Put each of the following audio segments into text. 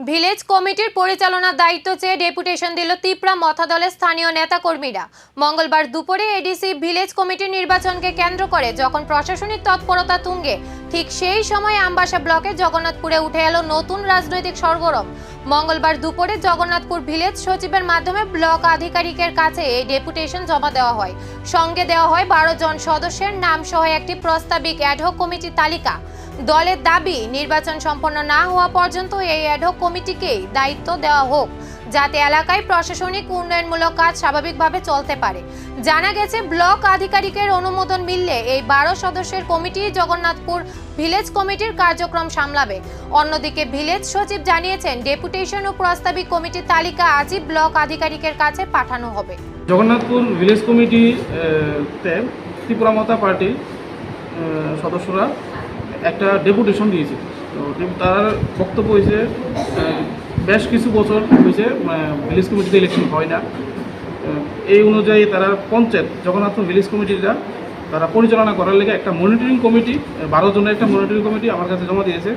Village কমিটির পরিচালনার দায়িত্ব চেয়ে ডেপুটেশন দিল তিপ্রা মথা দলের স্থানীয় নেতাকর্মীরা। মঙ্গলবার দুপুরে এডিসি ভিলেজ কমিটির নির্বাচনকে কেন্দ্র করে যখন প্রশাসনিক তৎপরতা তুঙ্গে, ঠিক সেই সময় আমবাসা ব্লকের জগন্নাথপুরে উঠে এলো নতুন রাজনৈতিক সরগরম। মঙ্গলবার দুপুরে জগন্নাথপুর ভিলেজ সচিবের মাধ্যমে ব্লক আধিকারিকের কাছে এই ডেপুটেশন জমা দেওয়া হয়। সঙ্গে দেওয়া হয় 12 জন সদস্যের নাম সহ একটি প্রস্তাবিক অ্যাডহক কমিটির তালিকা। দলের দাবি, নির্বাচন সম্পন্ন না হওয়া পর্যন্ত এই অ্যাডহক কমিটিকেই দায়িত্ব দেওয়া হোক, যাতে এলাকায় প্রশাসনিক উন্নয়নমূলক কাজ স্বাভাবিকভাবে চলতে পারে। জানা গেছে, ব্লক আধিকারিকের অনুমোদন মিললে এই 12 সদস্যের কমিটি জগন্নাথপুর ভিলেজ কমিটির কার্যক্রম সামলাবে। অন্যদিকে ভিলেজ সচিব জানিয়েছেন, ডেপুটেশন ও প্রস্তাবিক কমিটির তালিকা আজই ব্লক আধিকারিকের কাছে পাঠানো হবে। জগন্নাথপুর ভিলেজ কমিটি ত্রিপুরা মথা পার্টির সদস্যরা একটা ডেপুটেশন দিয়েছে। তো তার বক্তব্য হয়েছে, বেশ কিছু বছর হয়েছে ভিলেজ কমিটিতে ইলেকশন হয় না। এই অনুযায়ী তারা পঞ্চায়েত জগন্নাথপুর ভিলেজ কমিটিটা তারা পরিচালনা করার লেগে একটা মনিটরিং কমিটি, 12 জনের একটা মনিটরিং কমিটি আমার কাছে জমা দিয়েছে।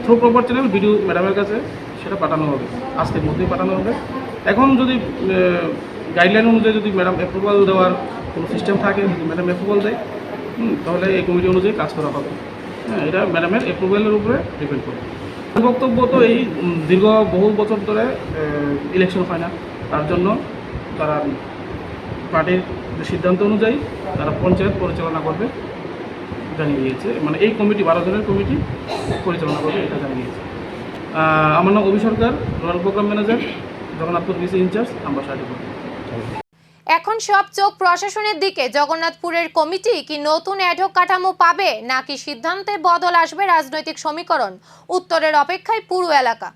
থ্রু প্রপার চ্যানেল বিডিও ম্যাডামের কাছে সেটা পাঠানো হবে, আজকের মধ্যেই পাঠানো হবে। এখন যদি গাইডলাইন অনুযায়ী যদি ম্যাডাম অ্যাপ্রুভাল দেওয়ার কোনো সিস্টেম থাকে, যদি ম্যাডাম অ্যাপ্রুভাল দেয় তাহলে এই কমিটি অনুযায়ী কাজ করা হবে। এটা ম্যাডামের অ্যাপ্রুভালের উপরে ডিপেন্ড করে। বক্তব্য তো এই দীর্ঘ বহু বছর ধরে ইলেকশন হয় না, তার জন্য তারা পার্টির সিদ্ধান্ত অনুযায়ী তারা পঞ্চায়েত পরিচালনা করবে জানিয়ে দিয়েছে। মানে এই কমিটি 12 জনের কমিটি পরিচালনা করবে, এটা জানিয়ে দিয়েছে। আমার নাম Abhi Sarkar, rural program manager, Jagannathpur VC in charge, Ambassa department. এখন সব চোখ প্রশাসনের দিকে। জগন্নাথপুরের কমিটি কি নতুন অ্যাডহক কাঠামো পাবে, নাকি সিদ্ধান্তে বদল আসবে রাজনৈতিক সমীকরণ? উত্তরের অপেক্ষায় পুরো এলাকা।